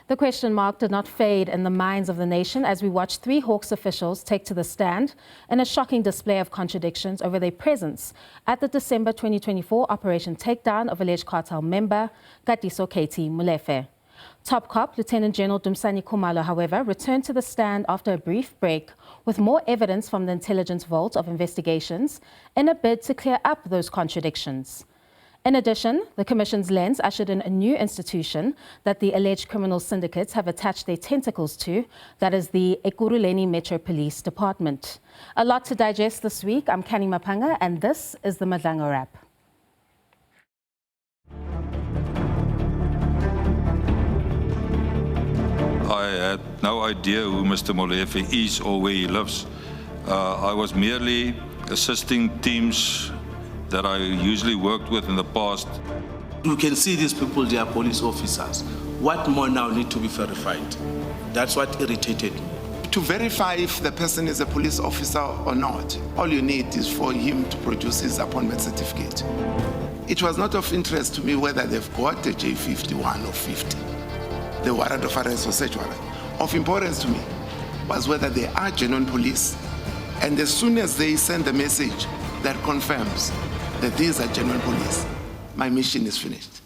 The question mark did not fade in the minds of the nation as we watched 3 Hawks officials take to the stand in a shocking display of contradictions over their presence at the December 2024 Operation Takedown of alleged cartel member Katiso Molefe. Top Cop Lieutenant General Dumisani Khumalo, however, returned to the stand after a brief break with more evidence from the intelligence vault of investigations in a bid to clear up those contradictions. In addition, the Commission's lens ushered in a new institution that the alleged criminal syndicates have attached their tentacles to, that is the Ekurhuleni Metro Police Department. A lot to digest this week. I'm Canny Maphanga, and this is the Madlanga Wrap. I had no idea who Mr. Molefe is or where he lives. I was merely assisting teams that I usually worked with in the past. You can see these people, they are police officers. What more now need to be verified? That's what irritated me. To verify if the person is a police officer or not, all you need is for him to produce his appointment certificate. It was not of interest to me whether they've got a J51 or 50, the warrant of arrest or search warrant. Of importance to me was whether they are genuine police, and as soon as they send the message that confirms that these are genuine police, my mission is finished.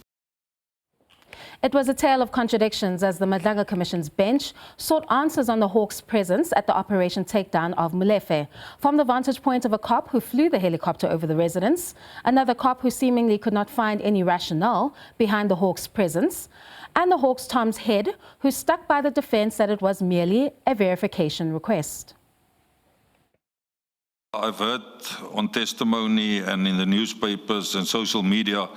It was a tale of contradictions as the Madlanga Commission's bench sought answers on the Hawks' presence at the Operation Takedown of Molefe. From the vantage point of a cop who flew the helicopter over the residence, another cop who seemingly could not find any rationale behind the Hawks' presence, and the Hawks' Tom's head, who stuck by the defense that it was merely a verification request. I've heard on testimony and in the newspapers and social media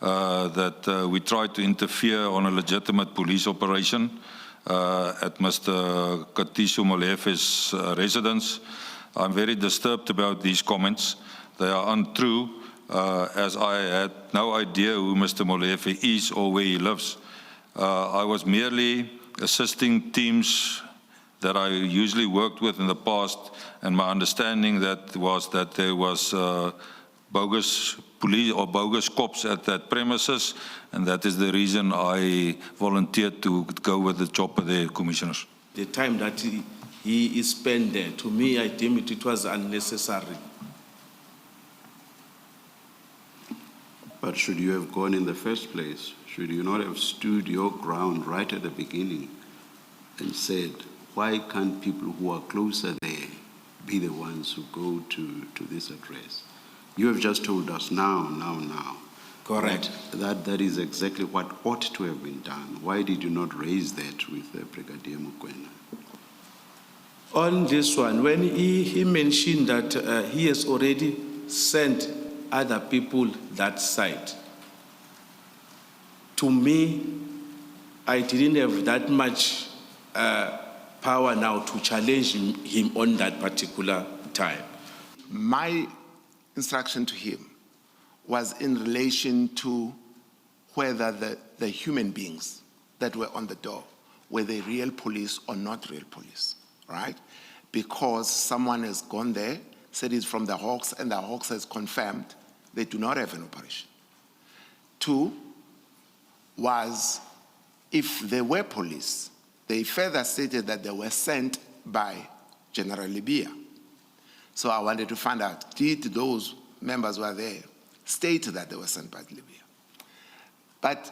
that we tried to interfere on a legitimate police operation at Mr. Katiso Molefe's residence. I'm very disturbed about these comments. They are untrue, as I had no idea who Mr. Molefe is or where he lives. I was merely assisting teams that I usually worked with in the past, and my understanding that was that there was bogus police or bogus cops at that premises, and that is the reason I volunteered to go with the chopper there, Commissioners. The time that he is spent there, to me, I deemed it was unnecessary. But should you have gone in the first place? Should you not have stood your ground right at the beginning and said, why can't people who are closer there be the ones who go to this address? You have just told us now. Correct. That is exactly what ought to have been done. Why did you not raise that with Brigadier Mukwena? On this one, when he mentioned that he has already sent other people that side, to me, I didn't have that much power now to challenge him on that particular time. My instruction to him was in relation to whether the human beings that were on the door, were they real police or not real police, right? Because someone has gone there, said he's from the Hawks, and the Hawks has confirmed they do not have an operation. 2 was, if they were police, they further stated that they were sent by General Libya. So I wanted to find out, did those members who were there state that they were sent by Libya? But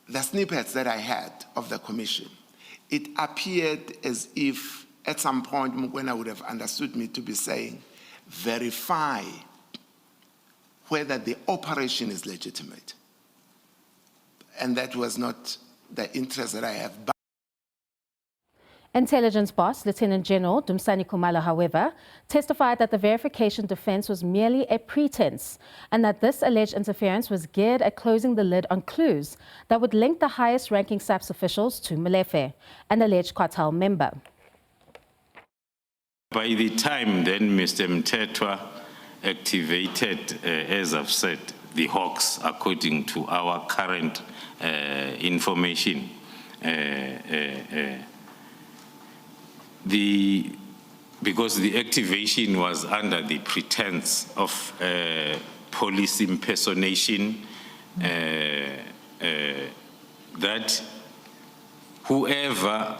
the snippets that I had of the commission, it appeared as if at some point when I would have understood me to be saying, verify whether the operation is legitimate. And that was not the interest that I have. Intelligence boss, Lieutenant General Dumisani Khumalo, however, testified that the verification defense was merely a pretense and that this alleged interference was geared at closing the lid on clues that would link the highest-ranking SABC officials to Molefe, an alleged cartel member. By the time then Mr. Mtetwa activated, as I've said, the Hawks, according to our current information, because the activation was under the pretense of police impersonation, that whoever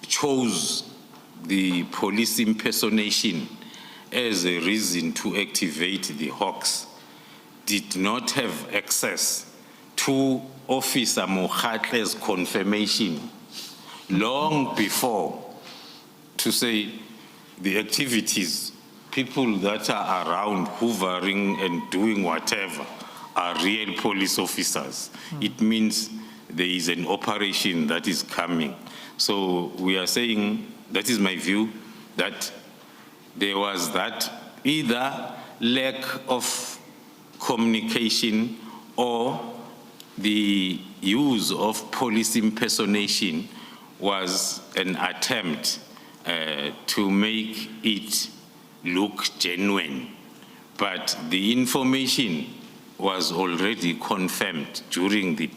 chose the police impersonation as a reason to activate the hawks did not have access to Officer Mokhatle's confirmation long before to say the activities, people that are around hoovering and doing whatever are real police officers. It means there is an operation that is coming. So we are saying, that is my view, that there was that either lack of communication or the use of police impersonation was an attempt to make it look genuine. But the information was already confirmed during the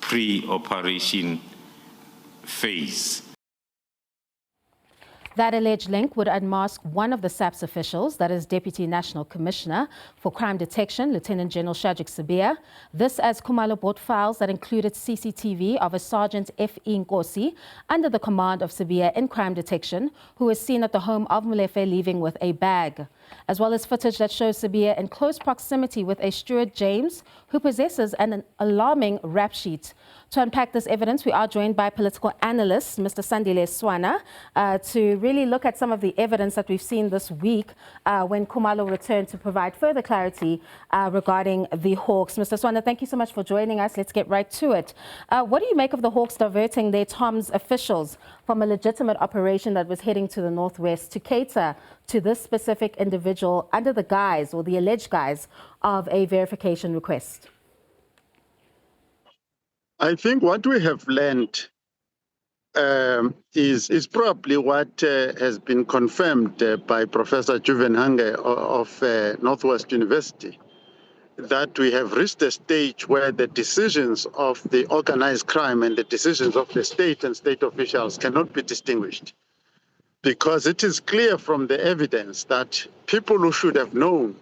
pre-operation phase. That alleged link would unmask one of the SABC officials, that is Deputy National Commissioner for Crime Detection, Lieutenant General Shadrick Sibia. This as Khumalo bought files that included CCTV of a Sergeant F.E. Nkosi under the command of Sibia in crime detection, who was seen at the home of Molefe leaving with a bag, as well as footage that shows Sibia in close proximity with a steward, James, who possesses an alarming rap sheet. To unpack this evidence, we are joined by political analyst, Mr. Sandile Swana, to really look at some of the evidence that we've seen this week when Khumalo returned to provide further clarity regarding the Hawks. Mr. Swana, thank you so much for joining us. Let's get right to it. What do you make of the Hawks diverting their TOMS officials from a legitimate operation that was heading to the northwest to cater to this specific individual under the guise or the alleged guise of a verification request? I think what we have learned is probably what has been confirmed by Professor Juven Hange of Northwest University, that we have reached a stage where the decisions of the organized crime and the decisions of the state and state officials cannot be distinguished. Because it is clear from the evidence that people who should have known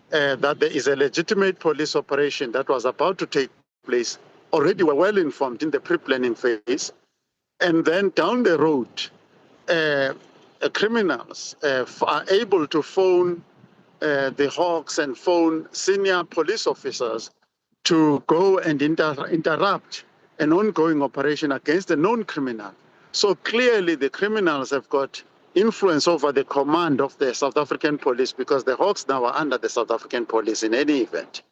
that there is a legitimate police operation that was about to take place already were well informed in the pre-planning phase, and then down the road, criminals are able to phone the Hawks and phone senior police officers to go and interrupt an ongoing operation against a known criminal. So clearly the criminals have got influence over the command of the South African police, because the Hawks now are under the South African police in any event.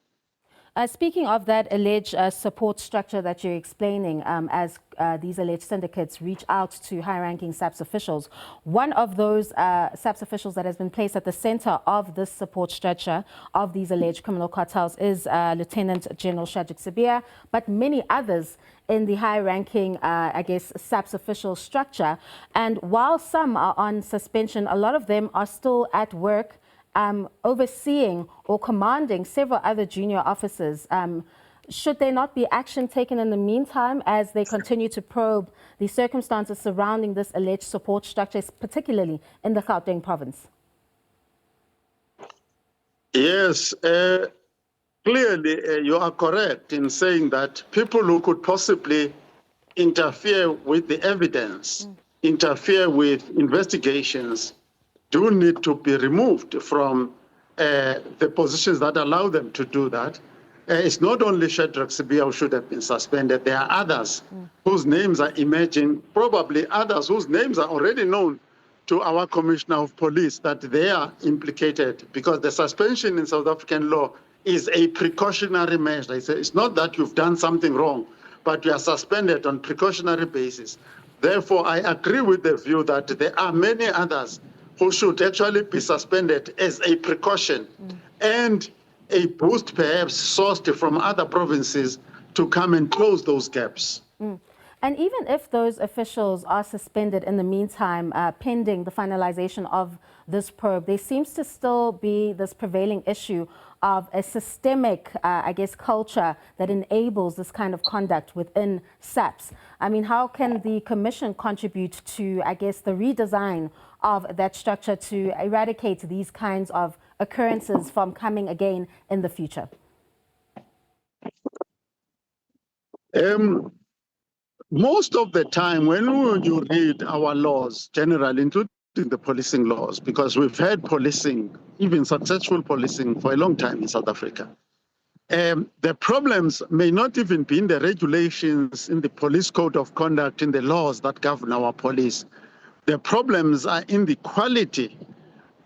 Speaking of that alleged support structure that you're explaining, as these alleged syndicates reach out to high-ranking SABC officials, one of those SABC officials that has been placed at the center of this support structure of these alleged criminal cartels is Lieutenant General Shadrick Sibia, but many others in the high-ranking, SABC official structure. And while some are on suspension, a lot of them are still at work, overseeing or commanding several other junior officers. Should there not be action taken in the meantime as they continue to probe the circumstances surrounding this alleged support structure, particularly in the Gauteng province? Yes, clearly you are correct in saying that people who could possibly interfere with the evidence, interfere with investigations, do need to be removed from the positions that allow them to do that. It's not only Shadrick Sibia who should have been suspended. There are others whose names are emerging, probably others whose names are already known to our Commissioner of Police, that they are implicated, because the suspension in South African law is a precautionary measure. It's not that you've done something wrong, but you are suspended on precautionary basis. Therefore, I agree with the view that there are many others who should actually be suspended as a precaution and a boost perhaps sourced from other provinces to come and close those gaps. And even if those officials are suspended in the meantime, pending the finalization of this probe, there seems to still be this prevailing issue of a systemic, culture that enables this kind of conduct within SABC. I mean, how can the Commission contribute to, the redesign of that structure to eradicate these kinds of occurrences from coming again in the future? most of the time when you read our laws, generally, including the policing laws, because we've had policing, even successful policing, for a long time in South Africa. The problems may not even be in the regulations, in the police code of conduct, in the laws that govern our police. The problems are in the quality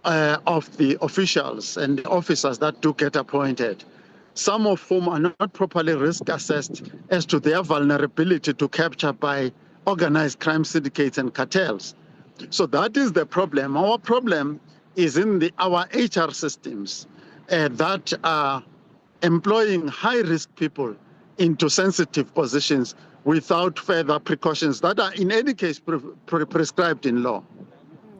of the officials and the officers that do get appointed, some of whom are not properly risk assessed as to their vulnerability to capture by organized crime syndicates and cartels. So that is the problem. Our problem is in our HR systems that are employing high-risk people into sensitive positions without further precautions that are in any case prescribed in law.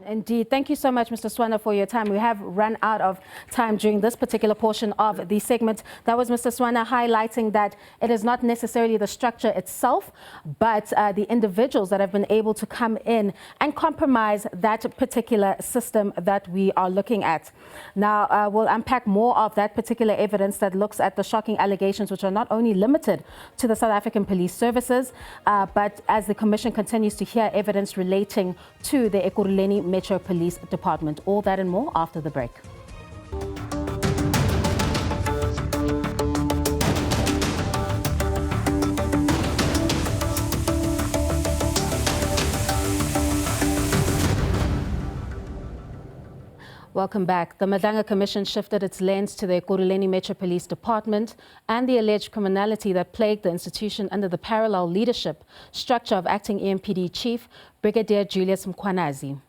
Indeed. Thank you so much, Mr. Swana, for your time. We have run out of time during this particular portion of the segment. That was Mr. Swana highlighting that it is not necessarily the structure itself, but the individuals that have been able to come in and compromise that particular system that we are looking at. Now, we'll unpack more of that particular evidence that looks at the shocking allegations, which are not only limited to the South African Police Services, but as the Commission continues to hear evidence relating to the Ekurhuleni Metro Police Department. All that and more after the break. Welcome back. The Madlanga Commission shifted its lens to the Ekurhuleni Metro Police Department and the alleged criminality that plagued the institution under the parallel leadership structure of acting EMPD Chief Brigadier Julius Mkhwanazi.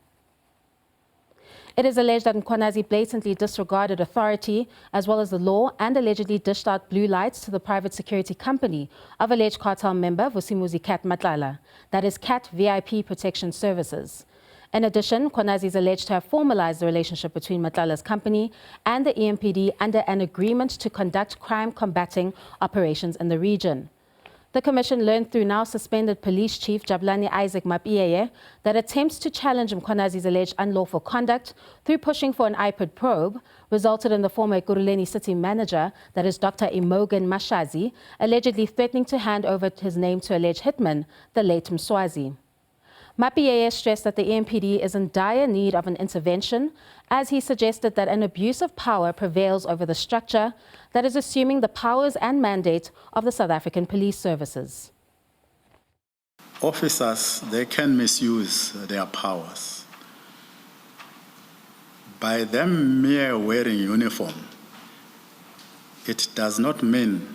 It is alleged that Mkhwanazi blatantly disregarded authority as well as the law and allegedly dished out blue lights to the private security company of alleged cartel member Vusimuzi Cat Matlala, that is Cat VIP Protection Services. In addition, Mkhwanazi is alleged to have formalized the relationship between Matlala's company and the EMPD under an agreement to conduct crime-combating operations in the region. The Commission learned through now suspended Police Chief Jabulani Isaac Mapiyeye that attempts to challenge Mkhwanazi's alleged unlawful conduct through pushing for an IPID probe resulted in the former Ekurhuleni city manager, that is Dr. Imogen Mashazi, allegedly threatening to hand over his name to alleged hitman, the late Mswazi. Mapiyeye stressed that the EMPD is in dire need of an intervention, as he suggested that an abuse of power prevails over the structure that is assuming the powers and mandate of the South African Police Services. Officers, they can misuse their powers. By them mere wearing uniform, it does not mean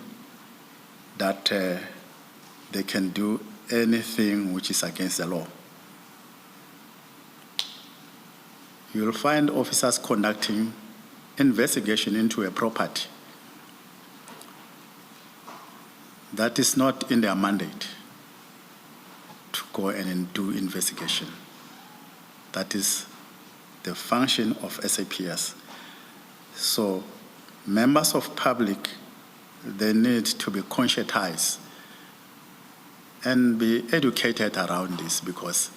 that they can do anything which is against the law. You'll find officers conducting investigation into a property that is not in their mandate to go and do investigation. That is the function of SAPS. So members of public, they need to be conscientized and be educated around this, because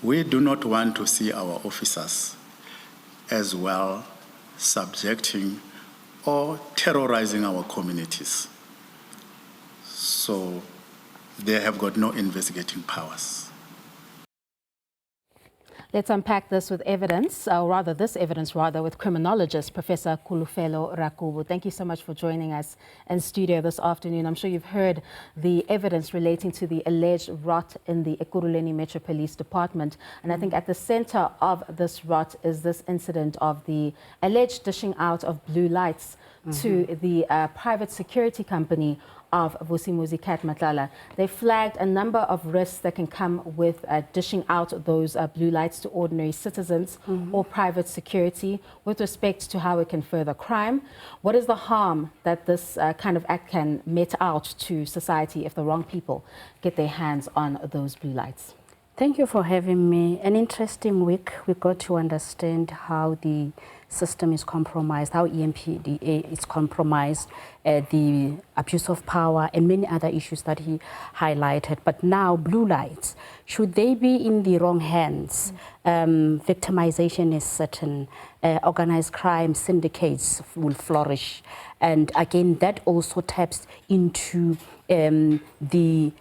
we do not want to see our officers as well subjecting or terrorizing our communities. So they have got no investigating powers. Let's unpack this with evidence, or rather this evidence with criminologist Professor Khumalo Returns. Thank you so much for joining us in studio this afternoon. I'm sure you've heard the evidence relating to the alleged rot in the Ekurhuleni Metro Police Department. And I think at the center of this rot is this incident of the alleged dishing out of blue lights to the private security company of Vusimuzi Cat Matlala. They flagged a number of risks that can come with dishing out those blue lights to ordinary citizens or private security with respect to how it can further crime. What is the harm that this kind of act can met out to society if the wrong people get their hands on those blue lights? Thank you for having me. An interesting week. We got to understand how the system is compromised, how EMPD is compromised, the abuse of power, and many other issues that he highlighted. But now, blue lights, should they be in the wrong hands? Victimization is certain. Organized crime syndicates will flourish. And again, that also taps into the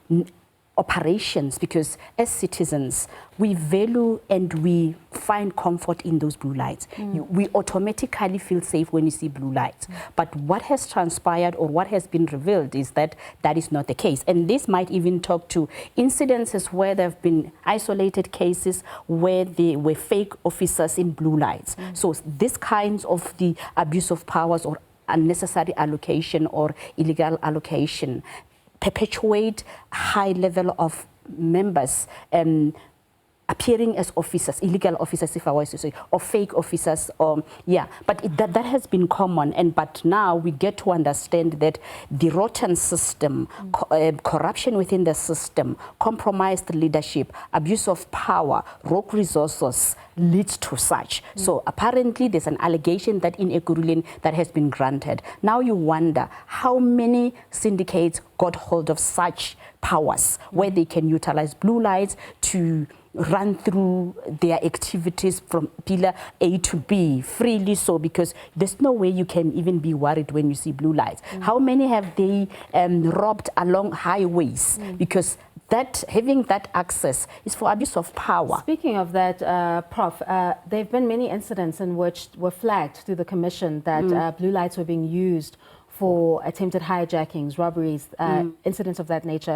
operations, because as citizens, we value and we find comfort in those blue lights. We automatically feel safe when you see blue lights. But what has transpired or what has been revealed is that that is not the case. And this might even talk to incidences where there have been isolated cases where there were fake officers in blue lights. So this kinds of the abuse of powers or unnecessary allocation or illegal allocation perpetuate high level of members appearing as officers, illegal officers, if I was to say, or fake officers, but that has been common. But now we get to understand that the rotten system, corruption within the system, compromised leadership, abuse of power, rogue resources leads to such. So apparently there's an allegation that in Ekurhuleni that has been granted. Now you wonder how many syndicates got hold of such powers where they can utilize blue lights to run through their activities from pillar A to B freely, so because there's no way you can even be worried when you see blue lights. How many have they robbed along highways? Because that having that access is for abuse of power. Speaking of that, Prof, there have been many incidents in which were flagged through the commission that blue lights were being used for attempted hijackings, robberies, incidents of that nature.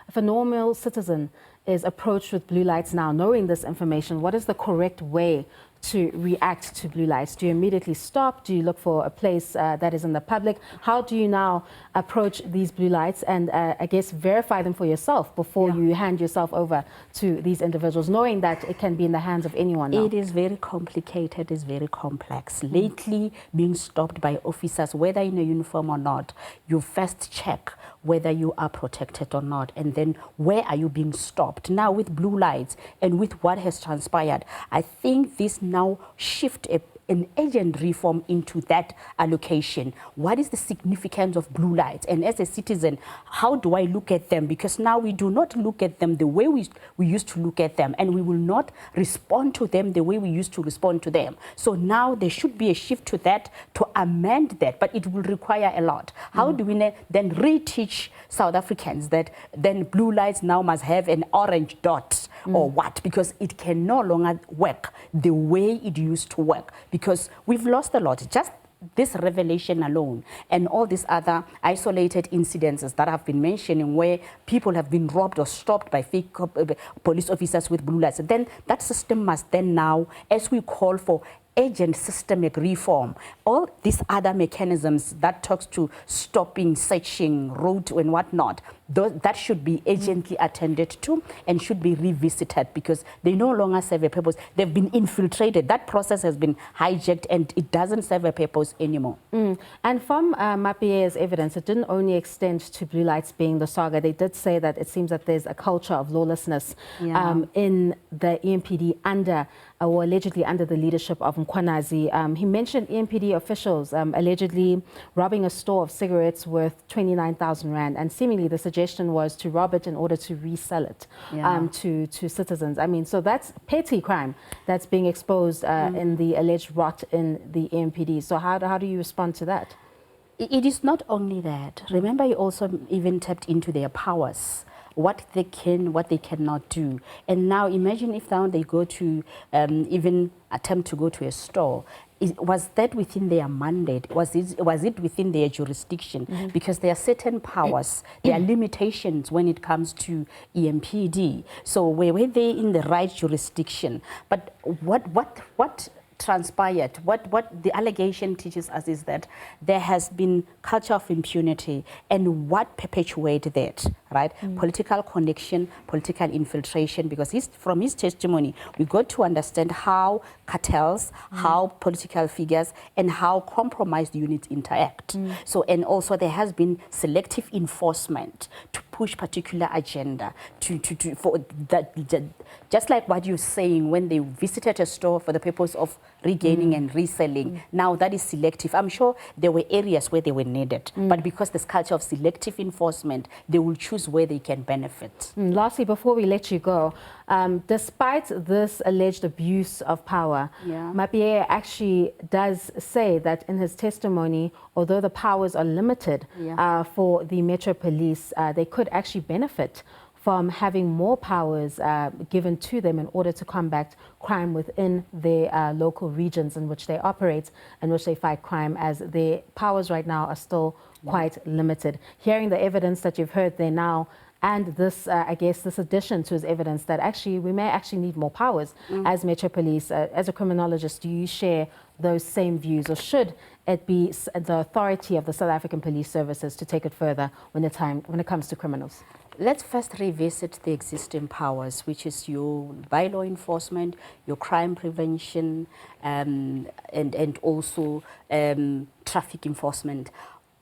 If a normal citizen is approached with blue lights now, knowing this information, what is the correct way to react to blue lights? Do you immediately stop? Do you look for a place that is in the public? How do you now approach these blue lights and, I guess, verify them for yourself before you hand yourself over to these individuals, knowing that it can be in the hands of anyone now? It is very complicated, it's very complex. Lately, being stopped by officers, whether in a uniform or not, you first check whether you are protected or not, and then where are you being stopped. Now with blue lights and with what has transpired, I think this now shift an agent reform into that allocation. What is the significance of blue lights? And as a citizen, how do I look at them? Because now we do not look at them the way we used to look at them, and we will not respond to them the way we used to respond to them. So now there should be a shift to that, to amend that, but it will require a lot. How do we then reteach South Africans that then blue lights now must have an orange dot or what? Because it can no longer work the way it used to work, because we've lost a lot. Just this revelation alone and all these other isolated incidences that I've been mentioning where people have been robbed or stopped by fake police officers with blue lights, then that system must then now, as we call for agent systemic reform, all these other mechanisms that talks to stopping, searching, road and whatnot, that should be agently attended to and should be revisited, because they no longer serve a purpose. They've been infiltrated. That process has been hijacked and it doesn't serve a purpose anymore. And from Mapie's evidence, it didn't only extend to blue lights being the saga. They did say that it seems that there's a culture of lawlessness in the EMPD under, or allegedly under the leadership of Mkhwanazi. He mentioned EMPD officials allegedly robbing a store of cigarettes worth 29,000 Rand, and seemingly the suggestion was to rob it in order to resell it to citizens. I mean, so that's petty crime that's being exposed in the alleged rot in the EMPD. So how do you respond to that? It is not only that. Remember, he also even tapped into their powers, what they can, what they cannot do. And now imagine if now they go to even attempt to go to a store. Was that within their mandate? Was it within their jurisdiction? Because there are certain powers, there are limitations when it comes to EMPD. So were they in the right jurisdiction? But what transpired, what the allegation teaches us is that there has been culture of impunity, and what perpetuated that, right? Political connection, political infiltration, because from his testimony, we got to understand how cartels, how political figures, and how compromised units interact. So, and also there has been selective enforcement to push particular agenda, for that, just like what you're saying, when they visited a store for the purpose of regaining and reselling. Now that is selective. I'm sure there were areas where they were needed, but because this culture of selective enforcement, they will choose where they can benefit. Lastly, before we let you go, despite this alleged abuse of power, Mapie actually does say that in his testimony, although the powers are limited for the Metro Police, they could actually benefit from having more powers given to them in order to combat crime within their local regions in which they operate, in which they fight crime, as their powers right now are still quite limited. Hearing the evidence that you've heard there now, and this, I guess, this addition to his evidence that actually we may actually need more powers as Metro Police. As a criminologist, do you share those same views, or should it be the authority of the South African Police Services to take it further when it comes to criminals? Let's first revisit the existing powers, which is your bylaw enforcement, your crime prevention, and also traffic enforcement.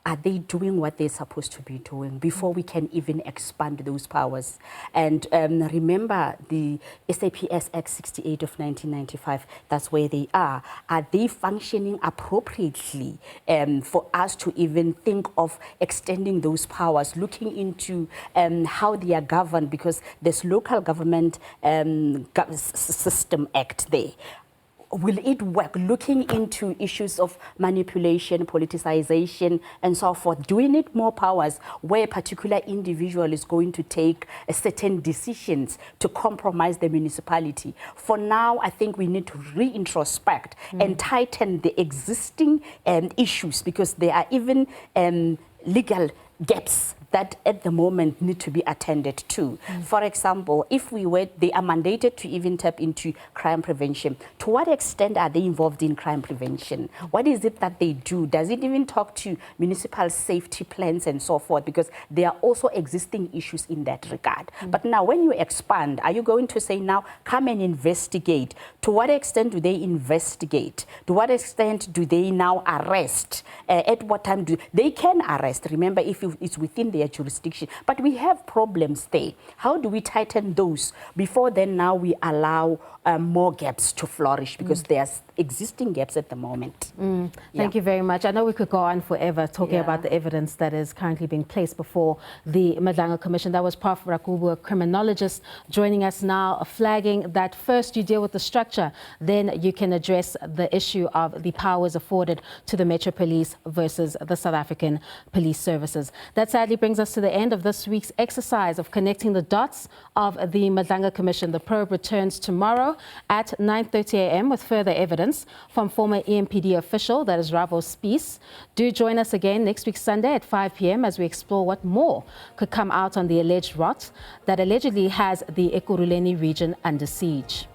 Are they doing what they're supposed to be doing before we can even expand those powers? And remember the SAPS Act 68 of 1995, that's where they are. Are they functioning appropriately for us to even think of extending those powers, looking into how they are governed, because there's local government system act there. Will it work? Looking into issues of manipulation, politicization, and so forth, doing it more powers where a particular individual is going to take certain decisions to compromise the municipality. For now, I think we need to reintrospect and tighten the existing issues, because there are even legal gaps that at the moment need to be attended to. For example, if they are mandated to even tap into crime prevention, to what extent are they involved in crime prevention? What is it that they do? Does it even talk to municipal safety plans and so forth? Because there are also existing issues in that regard. But now when you expand, are you going to say now, come and investigate? To what extent do they investigate? To what extent do they now arrest? At what time do they can arrest? Remember, if it's within their jurisdiction. But we have problems there. How do we tighten those before then now we allow more gaps to flourish, because there's existing gaps at the moment. Thank you very much. I know we could go on forever talking about the evidence that is currently being placed before the Madlanga Commission. That was Prof. Rakubu, a criminologist, joining us now, flagging that first you deal with the structure, then you can address the issue of the powers afforded to the Metro Police versus the South African Police Services. That sadly brings us to the end of this week's exercise of connecting the dots of the Madlanga Commission. The probe returns tomorrow at 9:30 a.m. with further evidence from former EMPD official, that is Ravo Spies. Do join us again next week Sunday at 5 p.m. as we explore what more could come out on the alleged rot that allegedly has the Ekurhuleni region under siege.